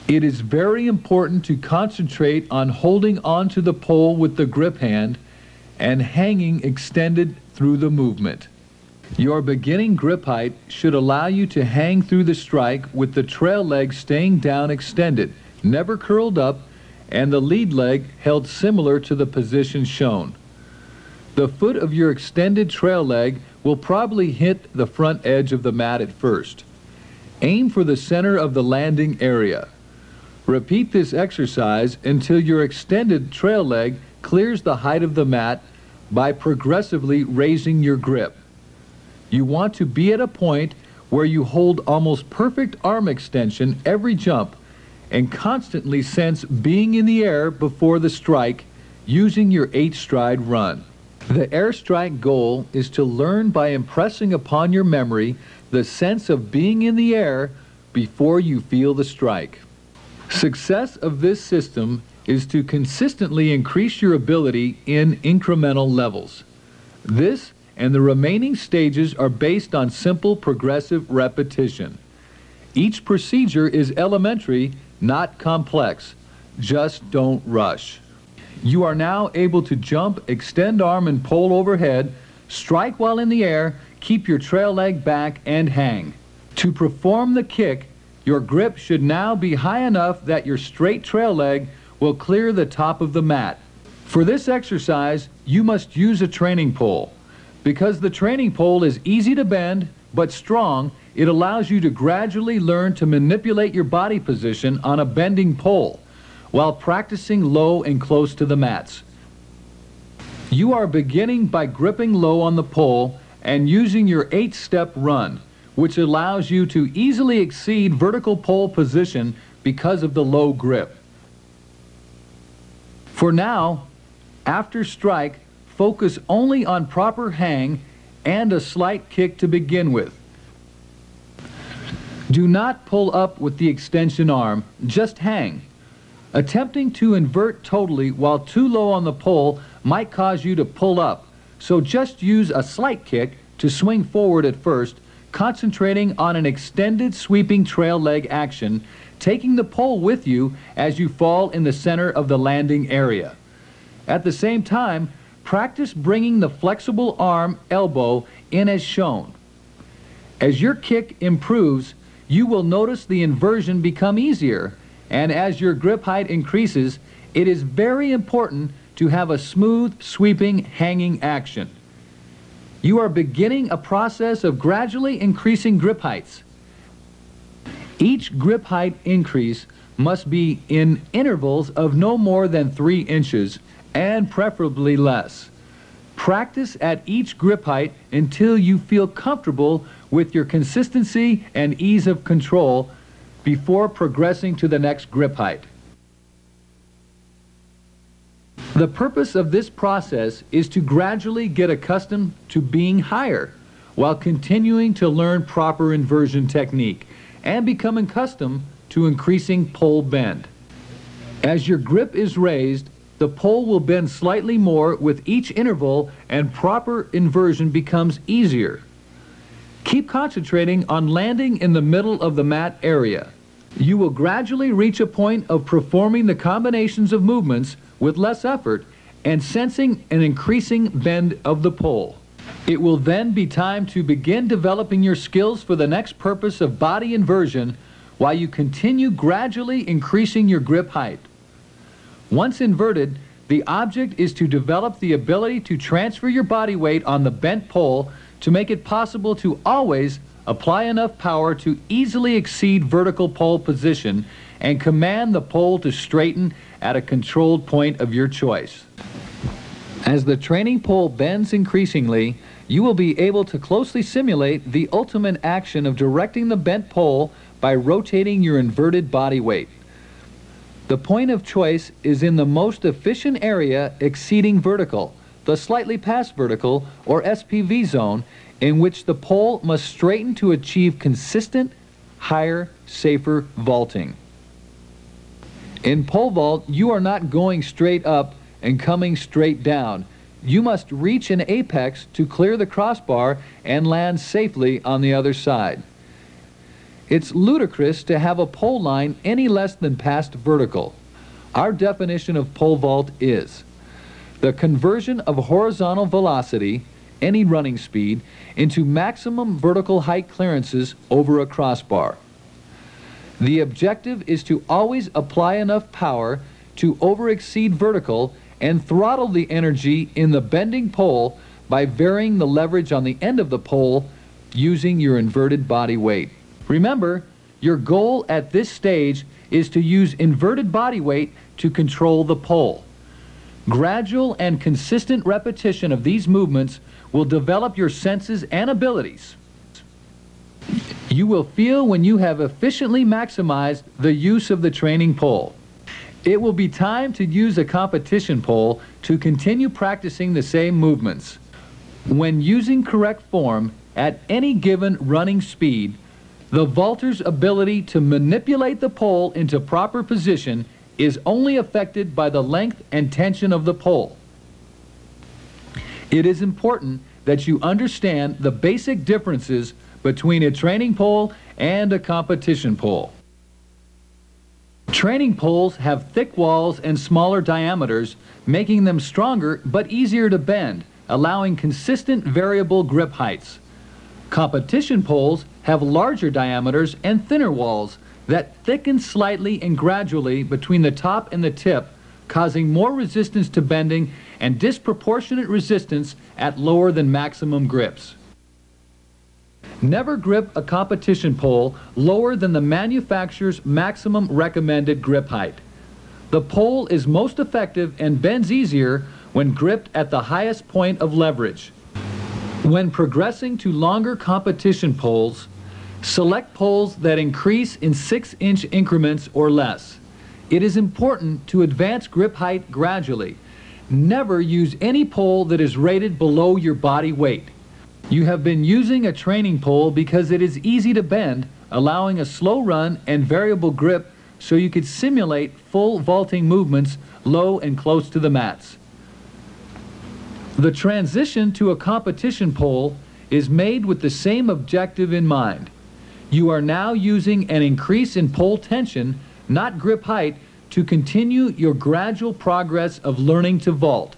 It is very important to concentrate on holding onto the pole with the grip hand and hanging extended through the movement. Your beginning grip height should allow you to hang through the strike with the trail leg staying down extended, never curled up, and the lead leg held similar to the position shown. The foot of your extended trail leg will probably hit the front edge of the mat at first. Aim for the center of the landing area. Repeat this exercise until your extended trail leg clears the height of the mat by progressively raising your grip. You want to be at a point where you hold almost perfect arm extension every jump and constantly sense being in the air before the strike using your 8-stride run. The air strike goal is to learn by impressing upon your memory the sense of being in the air before you feel the strike. Success of this system is to consistently increase your ability in incremental levels. This and the remaining stages are based on simple progressive repetition. Each procedure is elementary, not complex. Just don't rush. You are now able to jump, extend arm and pole overhead, strike while in the air, keep your trail leg back, and hang. To perform the kick, your grip should now be high enough that your straight trail leg will clear the top of the mat. For this exercise, you must use a training pole. Because the training pole is easy to bend but strong, it allows you to gradually learn to manipulate your body position on a bending pole while practicing low and close to the mats. You are beginning by gripping low on the pole and using your 8-step run, which allows you to easily exceed vertical pole position because of the low grip. For now, after strike, focus only on proper hang and a slight kick to begin with. Do not pull up with the extension arm, just hang. Attempting to invert totally while too low on the pole might cause you to pull up, so just use a slight kick to swing forward at first, concentrating on an extended sweeping trail leg action, taking the pole with you as you fall in the center of the landing area. At the same time, practice bringing the flexible arm elbow in as shown. As your kick improves, you will notice the inversion become easier, and as your grip height increases, it is very important to have a smooth, sweeping, hanging action. You are beginning a process of gradually increasing grip heights. Each grip height increase must be in intervals of no more than 3 inches and preferably less. Practice at each grip height until you feel comfortable with your consistency and ease of control before progressing to the next grip height. The purpose of this process is to gradually get accustomed to being higher while continuing to learn proper inversion technique and become accustomed to increasing pole bend. As your grip is raised, the pole will bend slightly more with each interval and proper inversion becomes easier. Keep concentrating on landing in the middle of the mat area. You will gradually reach a point of performing the combinations of movements with less effort and sensing an increasing bend of the pole. It will then be time to begin developing your skills for the next purpose of body inversion while you continue gradually increasing your grip height. Once inverted, the object is to develop the ability to transfer your body weight on the bent pole to make it possible to always apply enough power to easily exceed vertical pole position and command the pole to straighten at a controlled point of your choice. As the training pole bends increasingly, you will be able to closely simulate the ultimate action of directing the bent pole by rotating your inverted body weight. The point of choice is in the most efficient area exceeding vertical, the slightly past vertical or SPV zone, in which the pole must straighten to achieve consistent, higher, safer vaulting. In pole vault, you are not going straight up and coming straight down. You must reach an apex to clear the crossbar and land safely on the other side. It's ludicrous to have a pole line any less than past vertical. Our definition of pole vault is the conversion of horizontal velocity, any running speed, into maximum vertical height clearances over a crossbar. The objective is to always apply enough power to over-exceed vertical and throttle the energy in the bending pole by varying the leverage on the end of the pole using your inverted body weight. Remember, your goal at this stage is to use inverted body weight to control the pole. Gradual and consistent repetition of these movements will develop your senses and abilities. You will feel when you have efficiently maximized the use of the training pole. It will be time to use a competition pole to continue practicing the same movements. When using correct form at any given running speed, the vaulter's ability to manipulate the pole into proper position is only affected by the length and tension of the pole. It is important that you understand the basic differences between a training pole and a competition pole. Training poles have thick walls and smaller diameters, making them stronger but easier to bend, allowing consistent variable grip heights. Competition poles have larger diameters and thinner walls that thicken slightly and gradually between the top and the tip, causing more resistance to bending and disproportionate resistance at lower than maximum grips. Never grip a competition pole lower than the manufacturer's maximum recommended grip height. The pole is most effective and bends easier when gripped at the highest point of leverage. When progressing to longer competition poles, select poles that increase in 6-inch increments or less. It is important to advance grip height gradually. Never use any pole that is rated below your body weight. You have been using a training pole because it is easy to bend, allowing a slow run and variable grip so you could simulate full vaulting movements low and close to the mats. The transition to a competition pole is made with the same objective in mind. You are now using an increase in pole tension, not grip height, to continue your gradual progress of learning to vault.